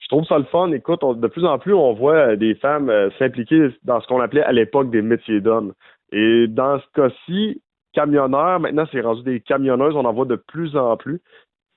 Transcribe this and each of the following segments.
Je trouve ça le fun. Écoute, de plus en plus, on voit des femmes s'impliquer dans ce qu'on appelait à l'époque des métiers d'hommes. Et dans ce cas-ci, camionneurs, maintenant, c'est rendu des camionneuses, on en voit de plus en plus.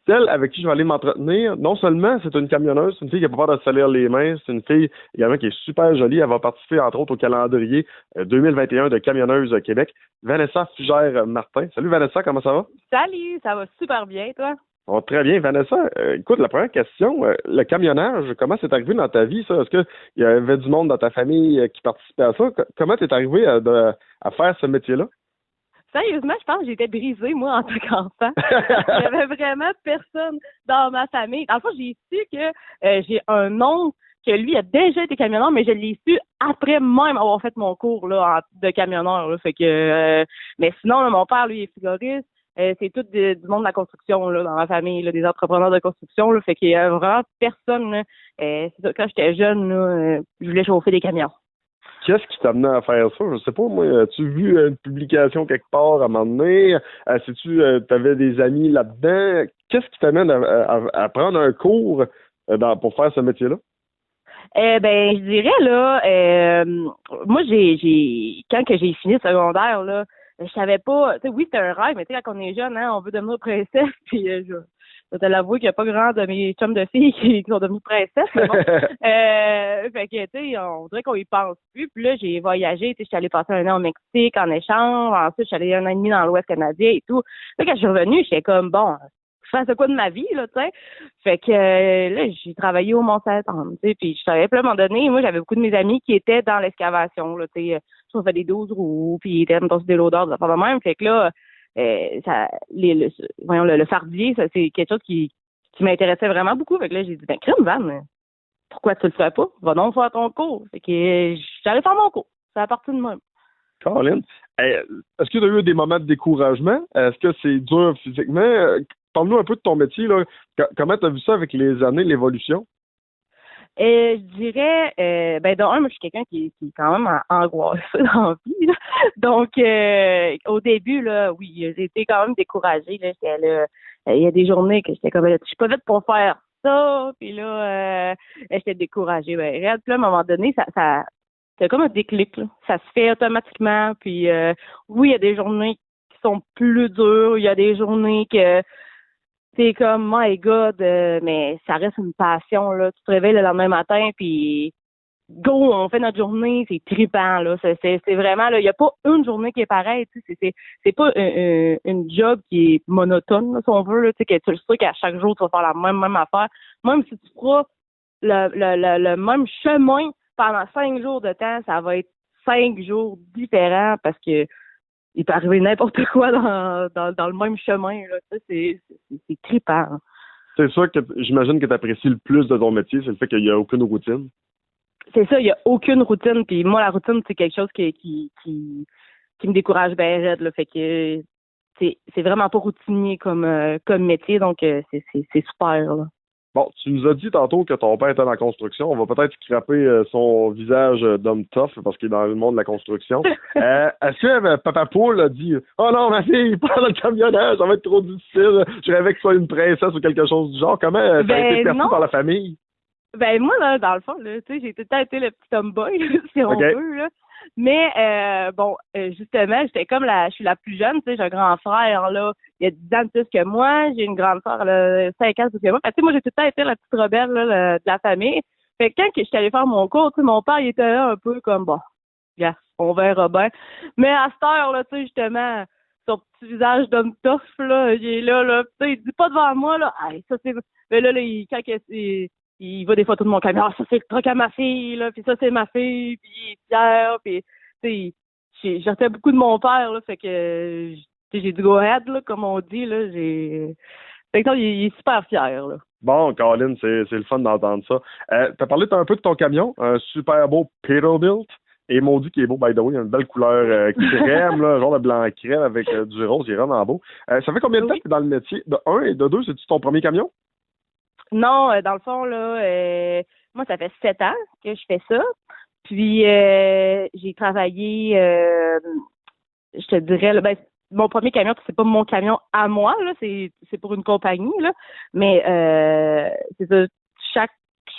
Celle avec qui je vais aller m'entretenir, non seulement c'est une camionneuse, c'est une fille qui n'a pas peur de se salir les mains, c'est une fille également qui est super jolie. Elle va participer, entre autres, au calendrier 2021 de Camionneuse Québec. Vanessa Fugère-Martin. Salut Vanessa, comment ça va? Salut, ça va super bien, toi? Bon, très bien. Vanessa, écoute, la première question, le camionnage, comment c'est arrivé dans ta vie, ça? Est-ce qu'il y avait du monde dans ta famille qui participait à ça? Comment t'es arrivé à faire ce métier-là? Sérieusement, je pense que j'étais brisée, moi, en tant qu'enfant. Il y avait vraiment personne dans ma famille. Dans le fond, j'ai su que j'ai un oncle que lui a déjà été camionneur, mais je l'ai su après même avoir fait mon cours là, de camionneur. Là. Fait que, mais sinon, là, mon père, lui, est frigoriste. C'est tout du monde de la construction là, dans ma famille, là, des entrepreneurs de construction. Là, fait qu'il y a vraiment personne. Là, c'est ça, quand j'étais jeune, là, je voulais chauffer des camions. Qu'est-ce qui t'a amené à faire ça? Je sais pas, moi, as-tu vu une publication quelque part à un moment donné? Si t'avais des amis là-dedans? Qu'est-ce qui t'amène à prendre un cours pour faire ce métier-là? Ben, je dirais là, moi quand que j'ai fini le secondaire là, je savais pas, tu sais, oui c'était un rêve, mais tu sais quand on est jeune, hein, on veut devenir princesse, puis je vais te l'avouer qu'il n'y a pas grand de mes chums de filles qui sont devenus princesses, mais bon, fait que tu sais, on dirait qu'on y pense plus. Puis là j'ai voyagé, tu sais, je suis allée passer un an au Mexique en échange, ensuite je suis allée un an et demi dans l'Ouest canadien et tout. Là quand je suis revenue, j'étais comme bon. Je fasse quoi de ma vie, là, tu sais. Fait que là, j'ai travaillé au Mont-Saint-Anne, tu sais, puis je savais, puis à un moment donné, moi, j'avais beaucoup de mes amis qui étaient dans l'excavation, là, tu sais. Je faisais des 12 roues, puis ils étaient dans des loaders, des affaires de même. Fait que là, le fardier, ça, c'est quelque chose qui m'intéressait vraiment beaucoup. Fait que là, j'ai dit, ben, crème, Van, pourquoi tu le ferais pas? Va donc faire ton cours. Fait que j'allais faire mon cours. C'est à partir de même. Caroline, est-ce que tu as eu des moments de découragement? Est-ce que c'est dur physiquement? Parle-nous un peu de ton métier, là. Comment tu as vu ça avec les années, l'évolution? Je dirais, ben, moi, je suis quelqu'un qui est quand même angoissé dans la vie, là. Donc, au début, là, oui, j'ai été quand même découragée, là. J'étais là, il y a des journées que j'étais comme, je suis pas faite pour faire ça, puis là, j'étais découragée, ben, réel. Puis là, à un moment donné, c'est comme un déclic, là. Ça se fait automatiquement, puis oui, il y a des journées qui sont plus dures, il y a des journées que c'est comme, my God, mais ça reste une passion, là. Tu te réveilles le lendemain matin, puis go, on fait notre journée, c'est trippant, là. C'est vraiment, là, il n'y a pas une journée qui est pareille, tu sais. C'est pas une job qui est monotone, là, si on veut, là, tu sais, que tu le sais qu'à chaque jour, tu vas faire la même affaire. Même si tu feras le même chemin pendant 5 jours de temps, ça va être 5 jours différents parce que il peut arriver n'importe quoi dans le même chemin, là. Tu sais, c'est trippant. Hein. C'est sûr que j'imagine que tu apprécies le plus de ton métier, c'est le fait qu'il n'y a aucune routine. C'est ça, il n'y a aucune routine. Puis moi, la routine, c'est quelque chose qui me décourage bien raide, là. Fait que c'est vraiment pas routinier comme métier, donc c'est super, là. Bon, tu nous as dit tantôt que ton père était dans la construction. On va peut-être scraper son visage d'homme tough parce qu'il est dans le monde de la construction. Est-ce que Papa Poule a dit « Oh non, ma fille, pas dans le camionnage, ça va être trop difficile. Je rêvais que ce soit une princesse ou quelque chose du genre. » Comment ça a été perçu par la famille? Ben moi, là, dans le fond, là, tu sais, j'ai tout le temps été le petit tomboy, si on veut, là. Mais justement, je suis la plus jeune, tu sais, j'ai un grand frère, là, il a 10 ans de plus que moi, j'ai une grande sœur, elle a 5 ans de plus que moi. Fait que, tu sais, moi, j'ai tout le temps été la petite rebelle, là, de la famille. Fait que quand je suis allée faire mon cours, tu sais, mon père, il était là un peu comme, bon, yes, on verra bien. Mais à cette heure, là, tu sais, justement, son petit visage d'homme tough, là, il est là, tu sais, il dit pas devant moi, là, hey, ça c'est, mais là, quand il voit des photos de mon camion, ah, ça c'est le truc à ma fille, là, puis ça c'est ma fille, puis il est fier, puis tu sais, j'ai retenu beaucoup de mon père, là, fait que j'ai du go ahead, là, comme on dit, là, fait que il est super fier, là. Bon, Colin, c'est le fun d'entendre ça. T'as parlé un peu de ton camion, un super beau Peterbilt, et maudit qui est beau, by the way, il a une belle couleur crème, là, genre de blanc crème avec du rose, il est vraiment beau. Ça fait combien de temps que t'es dans le métier? De un et de deux, c'est-tu ton premier camion? Non, dans le fond, là, moi, ça fait 7 ans que je fais ça. Puis, j'ai travaillé, je te dirais, là, ben, mon premier camion, c'est pas mon camion à moi, là, c'est pour une compagnie, là. Mais, c'est ça,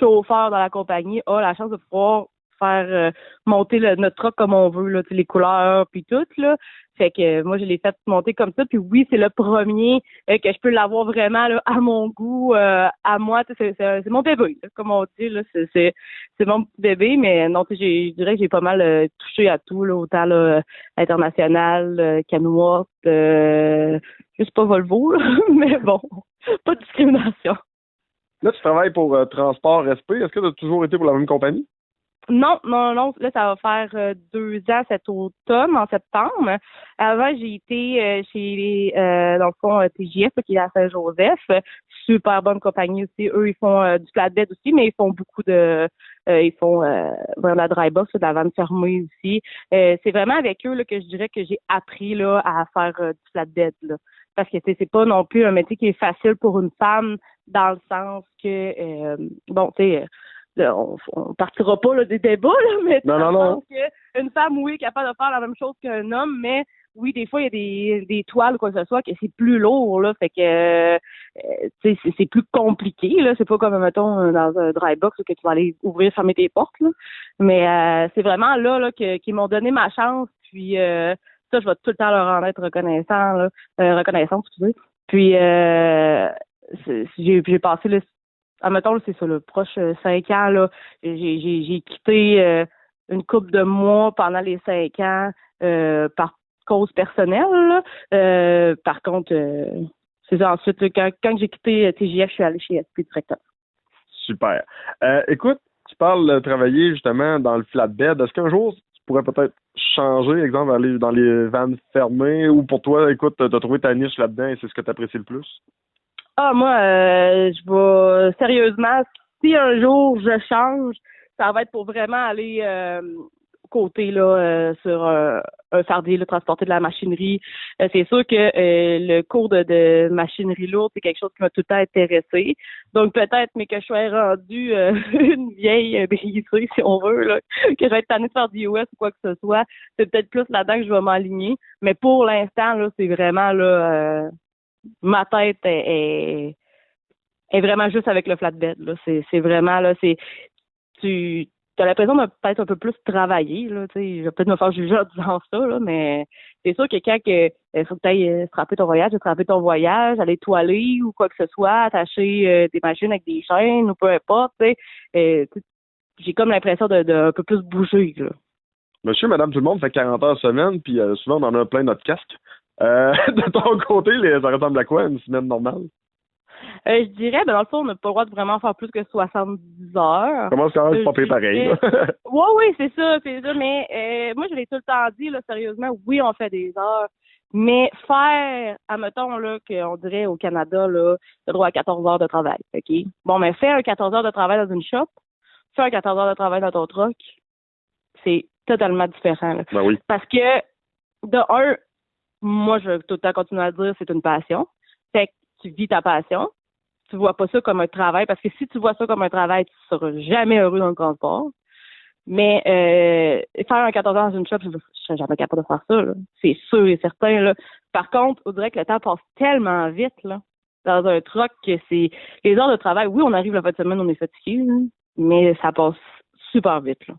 chauffeur dans la compagnie a la chance de pouvoir faire monter notre truck comme on veut, là, les couleurs puis tout, là. Fait que moi, je l'ai fait monter comme ça. Puis oui, c'est le premier que je peux l'avoir vraiment là, à mon goût, à moi. C'est mon bébé, là, comme on dit. Là, c'est mon petit bébé, mais non, je dirais que j'ai pas mal touché à tout, là, autant là, international, canoë, juste pas Volvo, là, mais bon, pas de discrimination. Là, tu travailles pour Transport SP. Est-ce que tu as toujours été pour la même compagnie? Non. Là, ça va faire 2 ans cet automne, en septembre. Avant, j'ai été chez, dans le fond, TJF, qui est à Saint-Joseph. Super bonne compagnie aussi. Eux, ils font du flatbed aussi, mais ils font beaucoup de... ils font vraiment la dry box, de la vanne fermée aussi. C'est vraiment avec eux là, que je dirais que j'ai appris là, à faire du flatbed. Là. Parce que c'est pas non plus un métier qui est facile pour une femme, dans le sens que, bon, tu sais... on partira pas là, des débats, là, mais non. une femme, oui, est capable de faire la même chose qu'un homme, mais oui, des fois, il y a des toiles ou quoi que ce soit que c'est plus lourd, là, fait que c'est plus compliqué, là. C'est pas comme, mettons, dans un dry box où que tu vas aller ouvrir, fermer tes portes, là. Mais c'est vraiment là qu'ils m'ont donné ma chance, puis ça, je vais tout le temps leur en être reconnaissant, là. Reconnaissante, excusez. Puis j'ai passé le admettons, c'est ça, le proche 5 ans, là, j'ai quitté une couple de mois pendant les 5 ans par cause personnelle. Là. Par contre, c'est ça, ensuite, là, quand j'ai quitté TJF, je suis allée chez SP directement. Super. Écoute, tu parles de travailler justement dans le flatbed. Est-ce qu'un jour, tu pourrais peut-être changer, exemple, aller dans les vannes fermées ou pour toi, écoute, tu as trouvé ta niche là-dedans et c'est ce que tu apprécies le plus? Ah, moi, je vais sérieusement, si un jour je change, ça va être pour vraiment aller côté là sur un fardier, là, transporter de la machinerie. C'est sûr que le cours de machinerie lourde, c'est quelque chose qui m'a tout le temps intéressé. Donc peut-être, mais que je sois rendue une vieille brisée, si on veut, là, que je vais être tannée de faire du US ou quoi que ce soit, c'est peut-être plus là-dedans que je vais m'aligner. Mais pour l'instant, là, c'est vraiment là ma tête est vraiment juste avec le flatbed. Là. C'est vraiment là, tu as l'impression de peut-être un peu plus travailler. Là, je vais peut-être me faire juger en disant ça, là, mais c'est sûr que quand faut que tu ailles strapper ton voyage, aller toiler ou quoi que ce soit, attacher des machines avec des chaînes ou peu importe, j'ai comme l'impression de un peu plus bouger. Là. Monsieur, madame, tout le monde fait 40 heures semaine, puis souvent on en a plein notre casque. De ton côté, ça ressemble à quoi une semaine normale? Je dirais, dans le fond, on n'a pas le droit de vraiment faire plus que 70 heures. Commence quand même pas pire pareil. Oui, c'est ça. Mais moi, je l'ai tout le temps dit, là, sérieusement, oui, on fait des heures. Mais faire, admettons, là, qu'on dirait au Canada, là, le droit à 14 heures de travail. OK? Bon, mais faire un 14 heures de travail dans une shop, faire un 14 heures de travail dans ton truck, c'est totalement différent. Là. Ben oui. Parce que, de un, moi, je vais tout le temps continuer à dire c'est une passion. Fait que tu vis ta passion. Tu vois pas ça comme un travail, parce que si tu vois ça comme un travail, tu seras jamais heureux dans le transport. Mais faire un 14 heures dans une shop, je serais jamais capable de faire ça. Là. C'est sûr et certain. Là. Par contre, on dirait que le temps passe tellement vite là, dans un truck que c'est les heures de travail. Oui, on arrive la fin de semaine, on est fatigué, là, mais ça passe super vite. Là.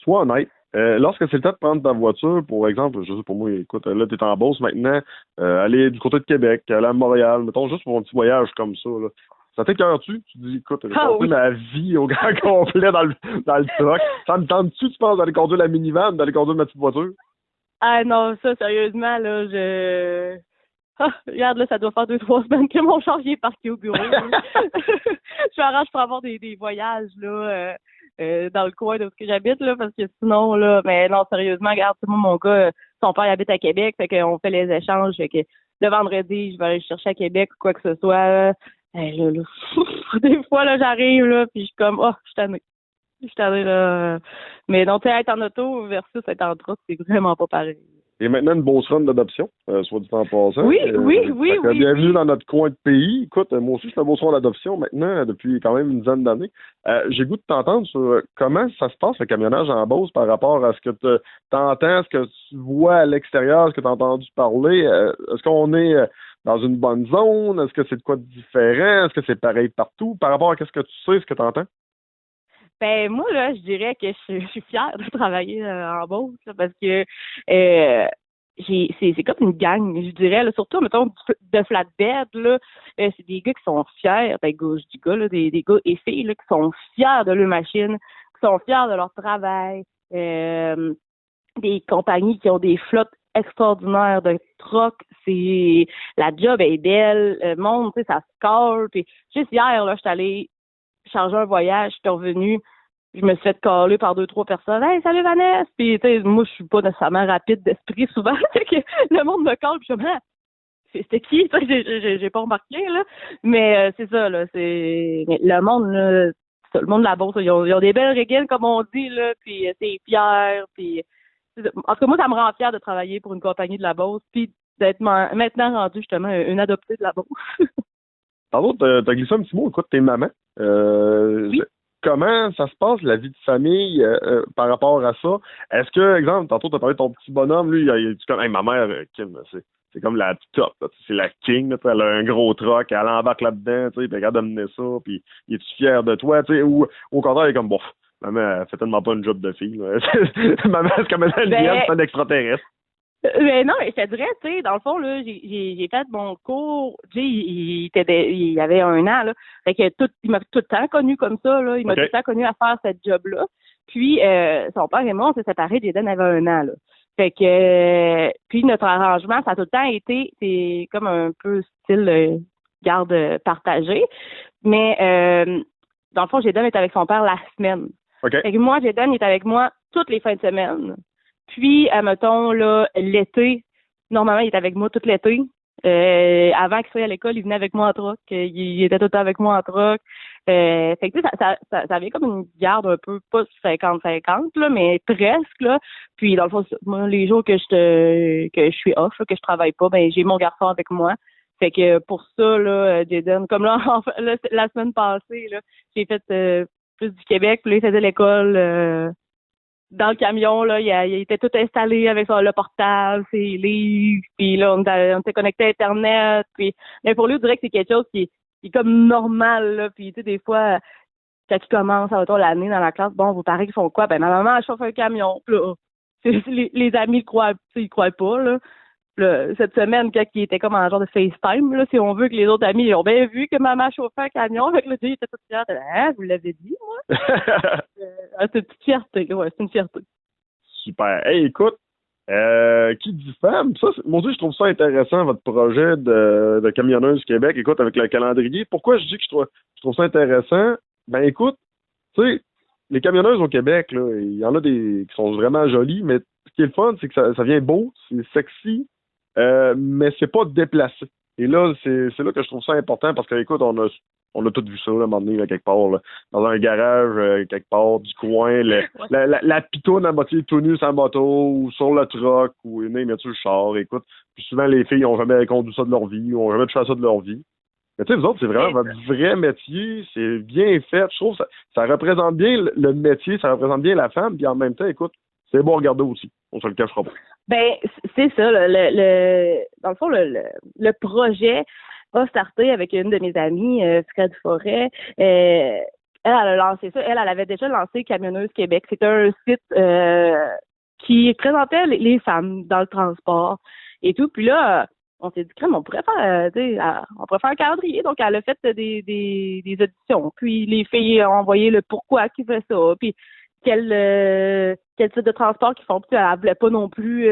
Sois honnête. Lorsque c'est le temps de prendre ta voiture, pour exemple, je sais pour moi, écoute, là, tu es en Beauce maintenant, aller du côté de Québec, aller à Montréal, mettons juste pour un petit voyage comme ça, là. Ça t'écœure-tu? Tu dis, écoute, j'ai passé ma vie au grand complet dans le truck. Ça me tente-tu, tu penses, d'aller conduire la minivan, d'aller conduire ma petite voiture? Ah non, ça, sérieusement, là, regarde, là, ça doit faire 2-3 semaines que mon char est parqué au bureau. Je m'arrange pour avoir des voyages, là, dans le coin de où j'habite, là, parce que sinon, là, mais non, sérieusement, regarde, moi, mon gars, son père habite à Québec, fait qu'on fait les échanges, fait que le vendredi, je vais aller le chercher à Québec ou quoi que ce soit. Là, des fois, là, j'arrive, là, puis je suis comme, oh, je suis tannée, là. Mais non, tu sais, être en auto versus être en truck, c'est vraiment pas pareil. Et maintenant, une Beauce run d'adoption, soit du temps passant. Oui. Bienvenue dans notre coin de pays. Écoute, moi aussi, je suis un Beauce run d'adoption maintenant, depuis quand même une dizaine d'années. J'ai goût de t'entendre sur comment ça se passe, le camionnage en Beauce, par rapport à ce que tu entends, ce que tu vois à l'extérieur, ce que tu as entendu parler. Est-ce qu'on est dans une bonne zone? Est-ce que c'est de quoi de différent? Est-ce que c'est pareil partout? Par rapport à ce que tu sais, ce que tu entends? Ben moi là, je dirais que je suis fière de travailler en Beauce là, parce que euh, c'est comme une gang, je dirais là, surtout mettons de flatbed là, c'est des gars qui sont fiers, ben gars, je dis gars là, des gars et filles là qui sont fiers de leur machine, qui sont fiers de leur travail, des compagnies qui ont des flottes extraordinaires de trucks, c'est la job est belle, le monde, tu sais, ça se colle, puis juste hier là, j'étais allée chargé un voyage, je suis revenue, je me suis fait caler par 2, 3 personnes. Hey, salut Vanessa! Puis, tu sais, moi, je suis pas nécessairement rapide d'esprit souvent. Fait que le monde me cale, puis je me dis, ah, c'était qui? Tu sais, j'ai pas remarqué, là. Mais c'est ça, là. Mais le monde, là, le monde de la bourse, ils ont des belles régales, comme on dit, là. Puis, c'est fier. Puis, en tout cas, moi, ça me rend fière de travailler pour une compagnie de la bourse. Puis, d'être maintenant rendu justement une adoptée de la bourse. Tantôt, t'as glissé un petit mot, écoute, t'es maman. Oui. Comment ça se passe, la vie de famille, par rapport à ça? Est-ce que, exemple, tantôt, t'as parlé de ton petit bonhomme, lui, il dit comme, hey, ma mère, Kim, c'est comme la top, là, c'est la king, là, elle a un gros truck, elle embarque là-dedans, tu sais, puis regarde de mener ça, puis il est-tu fier de toi, tu sais, ou au contraire, il est comme, bon, maman, elle fait tellement pas une job de fille, là. Maman, c'est comme elle vient, c'est un extraterrestre. Mais non, mais je te dirais, tu sais, dans le fond, là, j'ai fait mon cours, tu sais, il avait 1 an, là. Fait que il m'a tout le temps connu comme ça, là. Il m'a OK. tout le temps connu à faire cette job-là. Puis, son père et moi, on s'est séparés, Jaden avait 1 an, là. Fait que, puis notre arrangement, ça a tout le temps été, c'est comme un peu style garde partagée. Mais, dans le fond, Jaden est avec son père la semaine. OK. Fait que moi, Jaden est avec moi toutes les fins de semaine. Puis, admettons, là, l'été, normalement, il est avec moi tout l'été. Avant qu'il soit à l'école, il venait avec moi en truck. Il était tout le temps avec moi en truck. Fait que, tu sais, ça avait comme une garde un peu, pas 50-50, là, mais presque, là. Puis, dans le fond, moi, les jours que je suis off, là, que je travaille pas, ben, j'ai mon garçon avec moi. Fait que, pour ça, là, Jaden, comme là, là, la semaine passée, là, j'ai fait plus du Québec, puis là, il faisait l'école, dans le camion, là, il était tout installé avec le portable, ses livres, puis là, on était connecté à Internet, puis mais pour lui, je dirais que c'est quelque chose qui est comme normal, là, puis tu sais, des fois, quand tu commences, à l'année dans la classe, bon, vos parents, ils font quoi? Ben, ma maman, elle chauffe un camion, puis là, les amis, ils croient pas, là. Là, cette semaine, quand il était comme en genre de FaceTime, là, si on veut que les autres amis ils ont bien vu que maman chauffait un camion, avec le il était tout fier. Ah, vous l'avez dit, moi? C'est une petite fierté, ouais, c'est une fierté. Super. Hey, écoute, qui dit femme, ça, moi aussi, je trouve ça intéressant, votre projet de camionneuse Québec. Écoute, avec le calendrier, pourquoi je dis que je trouve ça intéressant? Ben, écoute, tu sais, les camionneuses au Québec, là, il y en a des qui sont vraiment jolies, mais ce qui est le fun, c'est que ça vient beau, c'est sexy, mais c'est pas déplacé. Et là, c'est là que je trouve ça important parce que, écoute, on a tout vu ça, là, à un moment donné, là, quelque part, là, dans un garage, quelque part, du coin, la pitoune à moitié tout nue sur la moto, ou sur le truck, ou une sur le char, écoute. Puis souvent, les filles n'ont jamais conduit ça de leur vie, ou n'ont jamais touché à ça de leur vie. Mais tu sais, vous autres, c'est vraiment votre vrai métier, c'est bien fait. Je trouve que ça représente bien le métier, ça représente bien la femme, puis en même temps, écoute, c'est bon à regarder aussi. On se le cachera pas. Ben, c'est ça, dans le fond, le projet a starté avec une de mes amies, Fred Forêt. Elle a lancé ça. Elle avait déjà lancé Camionneuse Québec. C'était un site qui présentait les femmes dans le transport et tout. Puis là, on s'est dit, crème, on pourrait faire, on pourrait faire un calendrier. Donc, elle a fait des auditions. Puis les filles ont envoyé le pourquoi qu'ils faisaient ça. Puis quel type de transport qu'ils font. Puis elle voulait pas non plus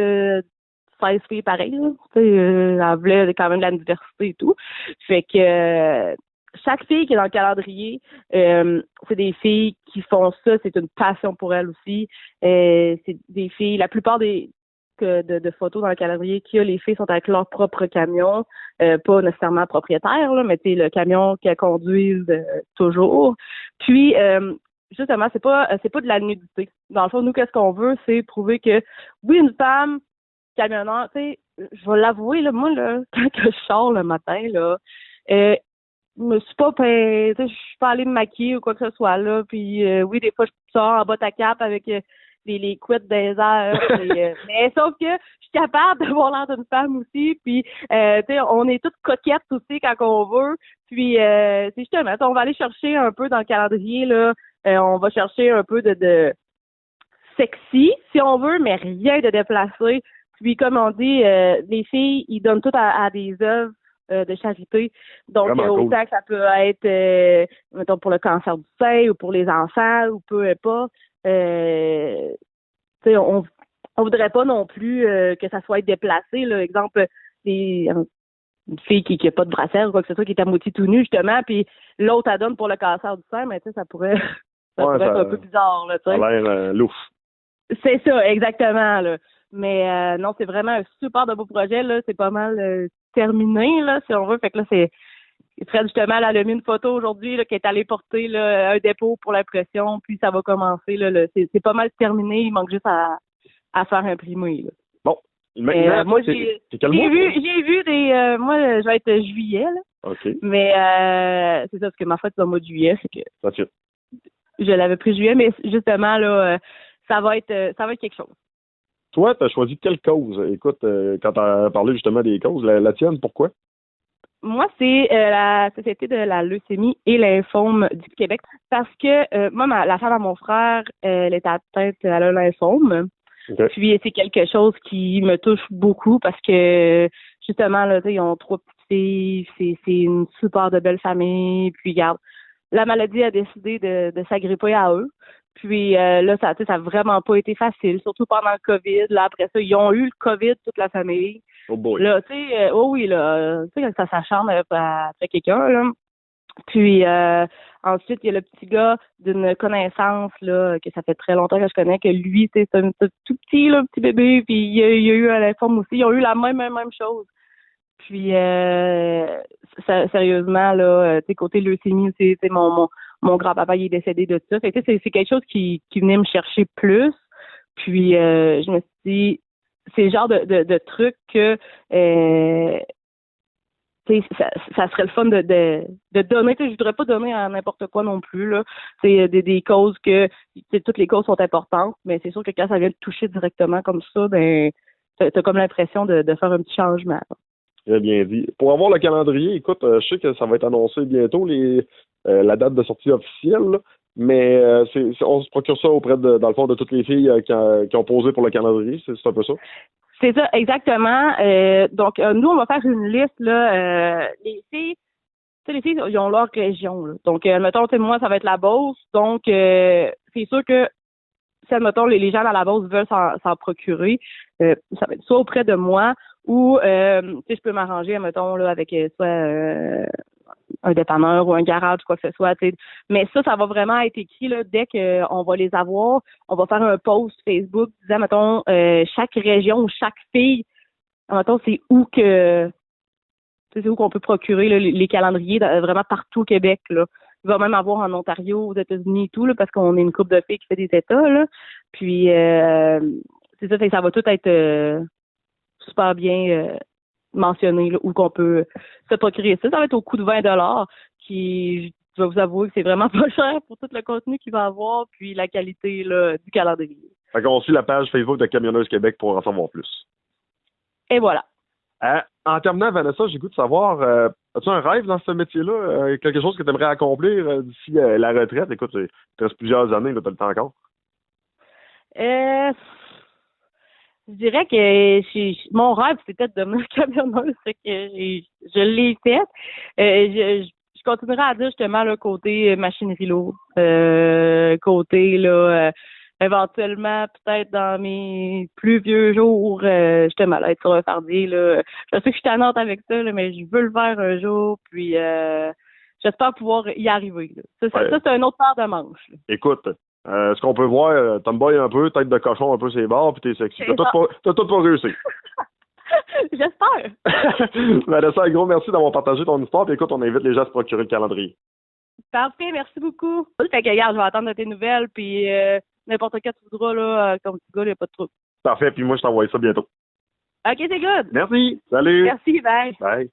16 filles pareilles. Elle voulait quand même de la diversité et tout. Fait que chaque fille qui est dans le calendrier, c'est des filles qui font ça. C'est une passion pour elles aussi. C'est des filles, la plupart de photos dans le calendrier qu'il y a, les filles sont avec leur propre camion, pas nécessairement propriétaire, là, mais le camion qu'elles conduisent toujours. Puis justement, c'est pas de la nudité. Dans le fond, nous, qu'est-ce qu'on veut, c'est prouver que oui, une femme camionneur, tu sais, je vais l'avouer, là, moi, là, quand que je sors le matin, là, je me suis pas je suis pas allée me maquiller ou quoi que ce soit là, puis oui, des fois je sors en botte à cap avec les couettes des airs, mais sauf que je suis capable d'avoir l'air d'une femme aussi, puis tu sais, on est toutes coquettes aussi quand on veut, puis c'est justement, on va aller chercher un peu dans le calendrier là, On va chercher un peu de sexy, si on veut, mais rien de déplacé. Puis, comme on dit, les filles, ils donnent tout à des œuvres de charité. Donc, autant que ça peut être, mettons, pour le cancer du sein ou pour les enfants ou peu importe. On voudrait pas non plus que ça soit déplacé. Là. Exemple, une fille qui a pas de brassière ou quoi que ce soit, qui est à moitié tout nu, justement, puis l'autre, elle donne pour le cancer du sein, mais tu sais, ça pourrait être un peu bizarre. Là, ça a l'air louche. C'est ça, exactement. Là. Mais non, c'est vraiment un super de beau projet. Là. C'est pas mal terminé, là, si on veut. Fait que là, Fred, justement, elle a mis une photo aujourd'hui qui est allée porter là, un dépôt pour l'impression, puis ça va commencer. Là, c'est pas mal terminé. Il manque juste à faire imprimer. Là. Bon. Maintenant, moi, j'ai vu des... moi, je vais être juillet. Là. OK. Mais c'est ça, parce que ma fête, c'est au mois de juillet. C'est que ça tient. Je l'avais pris juillet, mais justement, là, ça va être quelque chose. Toi, tu as choisi quelle cause? Écoute, quand tu as parlé justement des causes, la tienne, pourquoi? Moi, c'est la Société de la leucémie et lymphome du Québec. Parce que moi, la femme à mon frère, elle est atteinte à la lymphome. Okay. Puis c'est quelque chose qui me touche beaucoup parce que justement, là, ils ont 3 petites filles, c'est une super de belle famille. Puis regarde, la maladie a décidé de s'agripper à eux. Puis là, ça a vraiment pas été facile, surtout pendant le COVID. Là, après ça, ils ont eu le COVID, toute la famille. Oh boy. Là, tu sais, oh oui, là, tu sais, quand ça s'acharne après quelqu'un, là. Puis ensuite, il y a le petit gars d'une connaissance, là, que ça fait très longtemps que je connais, que lui, c'est un tout petit, là, petit bébé, puis il a eu un lymphome aussi. Ils ont eu la même chose. Puis sérieusement, là, tu sais, côté leucémie, c'est mon grand-papa, il est décédé de ça. Fait que c'est quelque chose qui venait me chercher plus. Puis je me suis dit, c'est le genre de truc que ça serait le fun de donner. Je voudrais pas donner à n'importe quoi non plus. Là. C'est des causes que toutes les causes sont importantes, mais c'est sûr que quand ça vient te toucher directement comme ça, ben t'as comme l'impression de faire un petit changement. Très bien dit. Pour avoir le calendrier, écoute, je sais que ça va être annoncé bientôt, la date de sortie officielle, là, mais on se procure ça auprès dans le fond, de toutes les filles qui ont posé pour le calendrier. C'est un peu ça? C'est ça, exactement. Donc, nous, on va faire une liste, là. Les filles, ils ont leur région, là. Donc, mettons, moi, ça va être la Beauce. Donc, c'est sûr que si, admettons, les gens dans la Beauce veulent s'en procurer, ça va être soit auprès de moi ou, je peux m'arranger, admettons, là, avec soit un dépanneur ou un garage, quoi que ce soit. T'sais. Mais ça va vraiment être écrit là, dès qu'on va les avoir. On va faire un post Facebook disant, mettons, chaque région ou chaque fille, mettons, c'est où qu'on peut procurer là, les calendriers vraiment partout au Québec. Là. Il va même avoir en Ontario, aux États-Unis et tout, là, parce qu'on est une couple de filles qui fait des États. Là. Puis c'est ça, ça va tout être super bien mentionné là, où qu'on peut se procurer ça. Ça va être au coût de 20$, qui, je vais vous avouer que c'est vraiment pas cher pour tout le contenu qu'il va avoir, puis la qualité là, du calendrier. Fait qu'on suit la page Facebook de Camionneuse Québec pour en savoir plus. Et voilà. En terminant, Vanessa, j'ai goût de savoir, as-tu un rêve dans ce métier-là? Quelque chose que tu aimerais accomplir d'ici la retraite? Écoute, il te reste plusieurs années, tu as le temps encore. Je dirais que mon rêve, c'était de devenir camionneuse, c'est que je l'ai fait. Je continuerai à dire justement le côté machinerie lourde, côté là, éventuellement peut-être dans mes plus vieux jours, justement là, être sur un fardier là. Je sais que je suis tannante avec ça, là, mais je veux le faire un jour, puis j'espère pouvoir y arriver. Là. Ça c'est un autre paire de manches. Là. Écoute. Ce qu'on peut voir, tomboy un peu, tête de cochon un peu ses bords, puis t'es sexy. T'as tout pas réussi. J'espère. Vanessa, un gros merci d'avoir partagé ton histoire, puis écoute, on invite les gens à se procurer le calendrier. Parfait, merci beaucoup. Fait que regarde, je vais attendre de tes nouvelles, puis n'importe quand tu voudras, là, comme petit gars, il n'y a pas de trouble. Parfait, puis moi je t'envoie ça bientôt. OK, c'est good. Merci. Salut. Merci, bye. Bye.